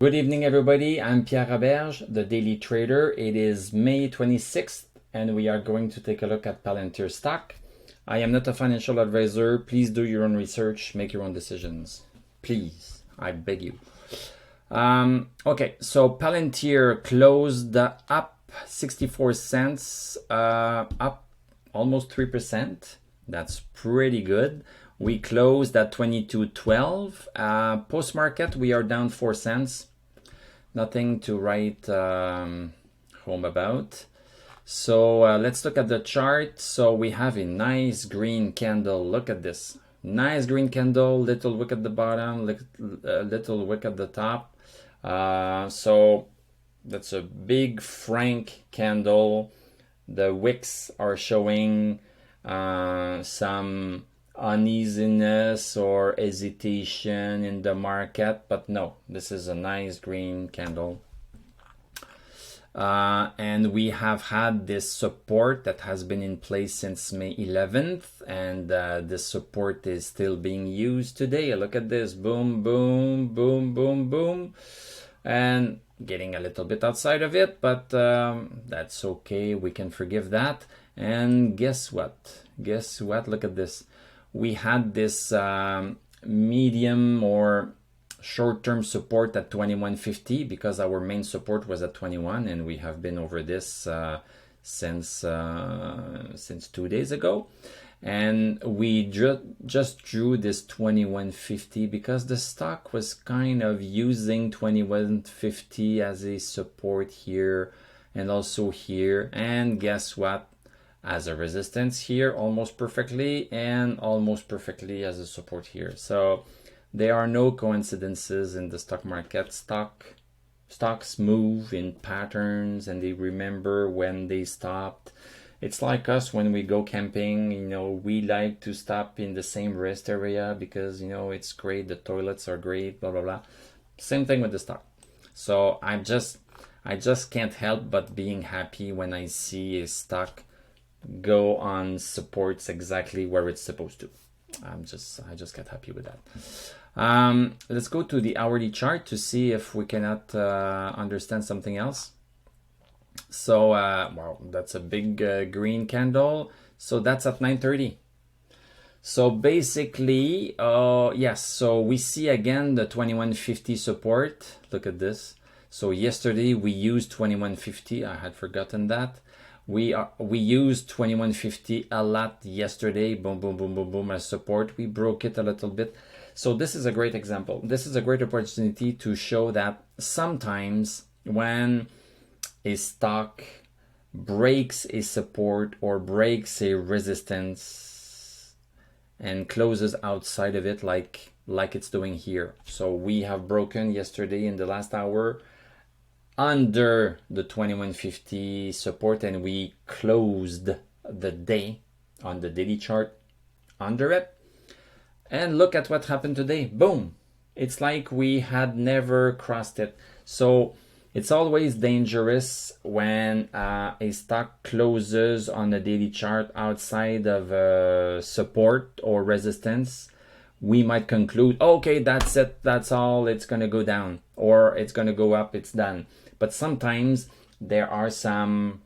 Good evening, everybody. I'm Pierre Roberge, the Daily Trader. It is May 26th, and we are going to take a look at Palantir stock. I am not a financial advisor. Please do your own research, make your own decisions. Please, I beg you. Okay, so Palantir closed up 64 cents, up almost 3%. That's pretty good. We closed at 22.12. Post-market, we are down 4 cents. Nothing to write home about. So let's look at the chart. So we have a nice green candle. Look at this. Nice green candle, little wick at the bottom, little wick at the top. So that's a big frank candle. The wicks are showing some uneasiness or hesitation in the market, but no, this is a nice green candle. And we have had this support that has been in place since May 11th, and this support is still being used today. Look at this, boom, boom, boom, boom, boom, and getting a little bit outside of it, but that's okay, we can forgive that. And guess what? Look at this. We had this medium or short-term support at 21.50 because our main support was at 21, and we have been over this since 2 days ago. And we just drew this 21.50 because the stock was kind of using 21.50 as a support here and also here. And guess what? As a resistance here almost perfectly, and almost perfectly as a support here. So there are no coincidences in the stock market. Stocks move in patterns, and they remember when they stopped. It's like us when we go camping, we like to stop in the same rest area because it's great, the toilets are great, blah blah blah. Same thing with the stock. So I just can't help but being happy when I see a stock go on supports exactly where it's supposed to. I just get happy with that. Let's go to the hourly chart to see if we cannot understand something else. So wow, that's a big green candle. So that's at 9:30. So basically, yes, so we see again the 21.50 support. Look at this. So yesterday we used 21.50. I had forgotten that. We used 21.50 a lot yesterday. Boom, boom, boom, boom, boom as support. We broke it a little bit. So this is a great example. This is a great opportunity to show that sometimes when a stock breaks a support or breaks a resistance and closes outside of it like it's doing here. So we have broken yesterday in the last hour under the 21.50 support, and we closed the day on the daily chart under it. And look at what happened today. Boom. It's like we had never crossed it. So it's always dangerous when a stock closes on the daily chart outside of support or resistance. We might conclude, okay, that's it, that's all, it's going to go down, or it's going to go up, it's done. But sometimes there are some,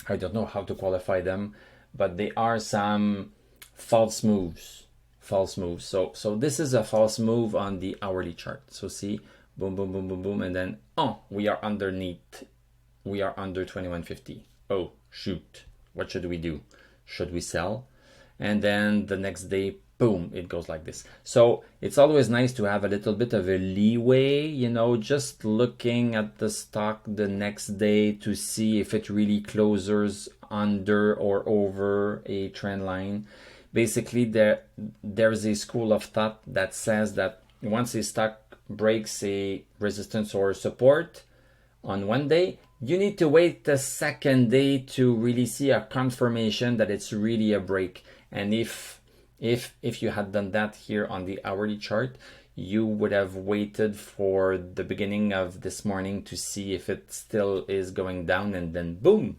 I don't know how to qualify them, but there are some false moves. So this is a false move on the hourly chart. So see, boom, boom, boom, boom, boom, and then, we are underneath. We are under 21.50. Oh, shoot. What should we do? Should we sell? And then the next day, boom, it goes like this. So it's always nice to have a little bit of a leeway, just looking at the stock the next day to see if it really closes under or over a trend line. Basically, there's a school of thought that says that once a stock breaks a resistance or support on one day, you need to wait the second day to really see a confirmation that it's really a break. And if you had done that here on the hourly chart, you would have waited for the beginning of this morning to see if it still is going down, and then boom,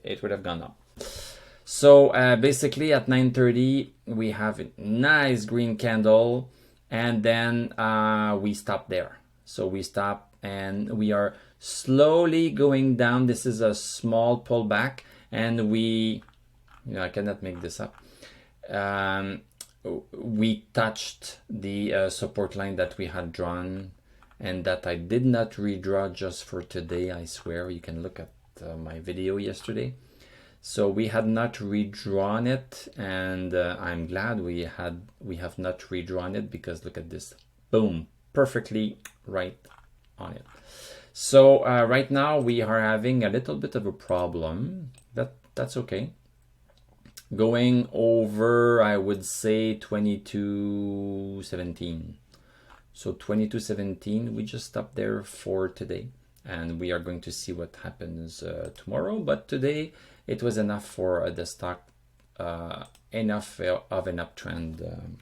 it would have gone up. So basically at 9:30 we have a nice green candle, and then we stop there. So we stop and we are slowly going down. This is a small pullback, and we, I cannot make this up. We touched the support line that we had drawn, and that I did not redraw just for today. I swear, you can look at my video yesterday. So we had not redrawn it, and I'm glad we have not redrawn it, because look at this, boom, perfectly right on it. So right now we are having a little bit of a problem. That's okay. Going over, I would say 22.17. So 22.17, we just stopped there for today, and we are going to see what happens tomorrow. But today it was enough for the stock, enough of an uptrend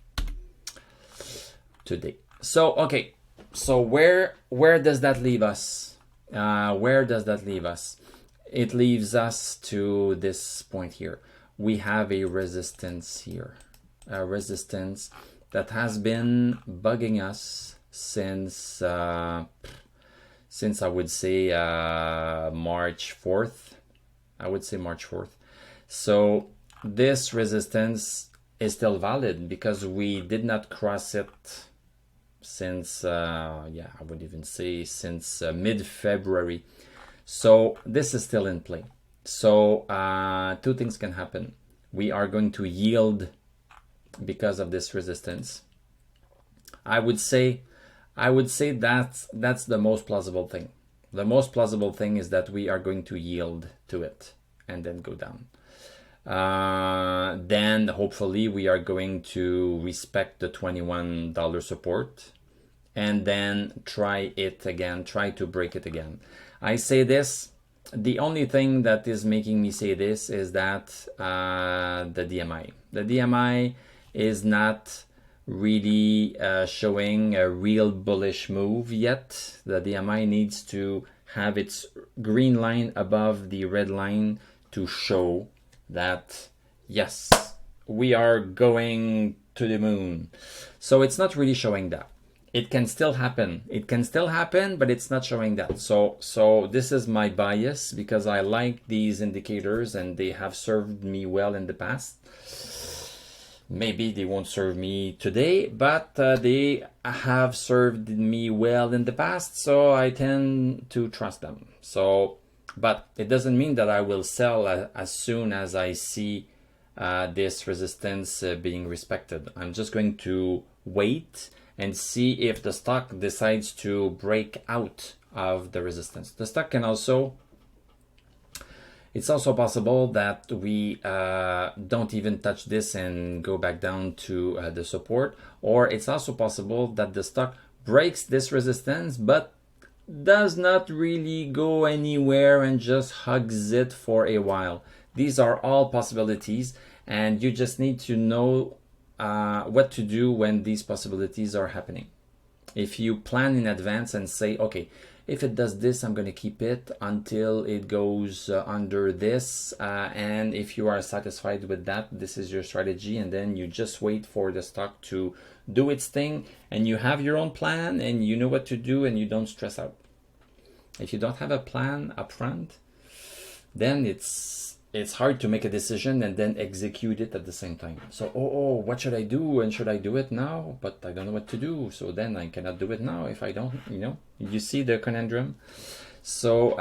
today. So okay, so where does that leave us? Where does that leave us? It leaves us to this point here. We have a resistance here, a resistance that has been bugging us since I would say March 4th. I would say March 4th. So this resistance is still valid because we did not cross it since, I would even say since mid-February. So this is still in play. So two things can happen. We are going to yield because of this resistance. I would say that's the most plausible thing. The most plausible thing is that we are going to yield to it and then go down. Then hopefully we are going to respect the $21 support and then try it again, try to break it again. I say this, the only thing that is making me say this is that the DMI. The DMI is not really showing a real bullish move yet. The DMI needs to have its green line above the red line to show that, yes, we are going to the moon. So it's not really showing that. It can still happen. It can still happen, but it's not showing that. So this is my bias because I like these indicators and they have served me well in the past. Maybe they won't serve me today, but they have served me well in the past, so I tend to trust them. So, but it doesn't mean that I will sell as soon as I see this resistance being respected. I'm just going to wait and see if the stock decides to break out of the resistance. The stock can also, it's also possible that we don't even touch this and go back down to the support, or it's also possible that the stock breaks this resistance but does not really go anywhere and just hugs it for a while. These are all possibilities, and you just need to know what to do when these possibilities are happening. If you plan in advance and say, okay, if it does this, I'm going to keep it until it goes under this, and if you are satisfied with that, this is your strategy, and then you just wait for the stock to do its thing, and you have your own plan and you know what to do and you don't stress out. If you don't have a plan upfront, then it's hard to make a decision and then execute it at the same time. So, what should I do? And should I do it now? But I don't know what to do. So then I cannot do it now if I don't, you see the conundrum. So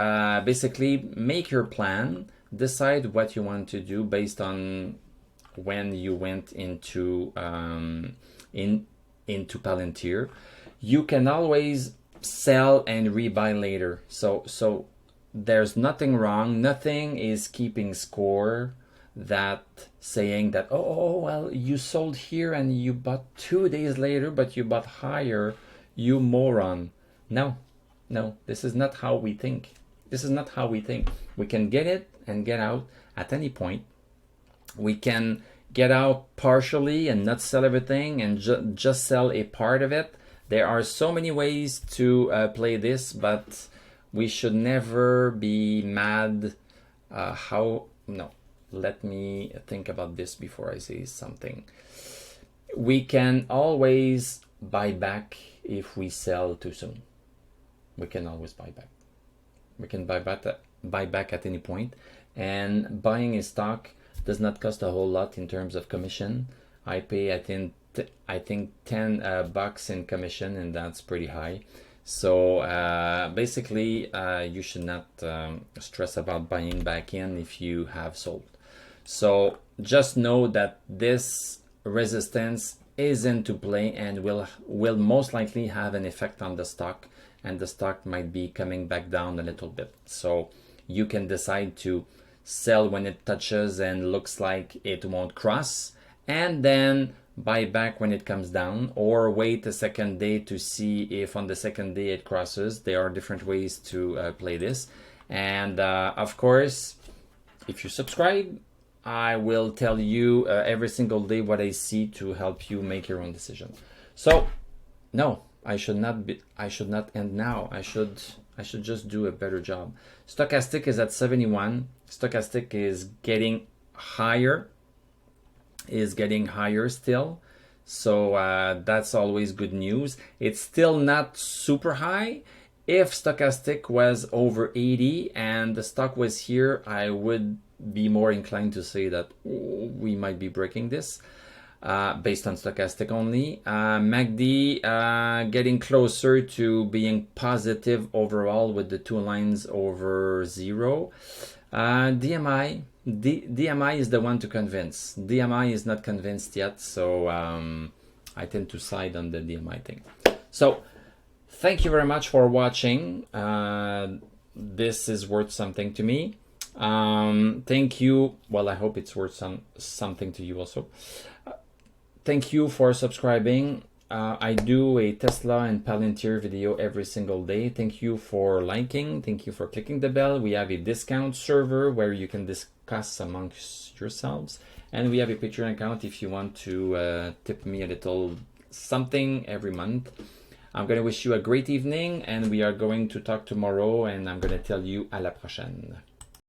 basically make your plan, decide what you want to do based on when you went into Palantir. You can always sell and rebuy later. So there's nothing wrong. Nothing is keeping score that saying that, well, you sold here and you bought 2 days later, but you bought higher, you moron. No, this is not how we think. This is not how we think. We can get it and get out at any point. We can get out partially and not sell everything and just sell a part of it. There are so many ways to play this, but we should never be mad. Let me think about this before I say something. We can always buy back if we sell too soon. we can always buy back. We can buy back at any point. And buying a stock does not cost a whole lot in terms of commission. I pay, I think 10 bucks in commission, and that's pretty high. So basically, you should not stress about buying back in if you have sold. So just know that this resistance is into play and will most likely have an effect on the stock, and the stock might be coming back down a little bit. So you can decide to sell when it touches and looks like it won't cross, and then buy back when it comes down, or wait a second day to see if on the second day it crosses. There are different ways to play this. And of course, if you subscribe, I will tell you every single day what I see to help you make your own decision. So no, I should not end now. I should just do a better job. Stochastic is at 71. Stochastic is getting higher still. So that's always good news. It's still not super high. If Stochastic was over 80 and the stock was here, I would be more inclined to say that we might be breaking this based on Stochastic only. MACD getting closer to being positive overall with the two lines over 0. DMI is the one to convince. DMI is not convinced yet, so I tend to side on the DMI thing. So thank you very much for watching. This is worth something to me. Thank you. Well, I hope it's worth something to you also. Thank you for subscribing. I do a Tesla and Palantir video every single day. Thank you for liking. Thank you for clicking the bell. We have a discount server where you can discuss amongst yourselves. And we have a Patreon account if you want to tip me a little something every month. I'm going to wish you a great evening, and we are going to talk tomorrow, and I'm going to tell you à la prochaine.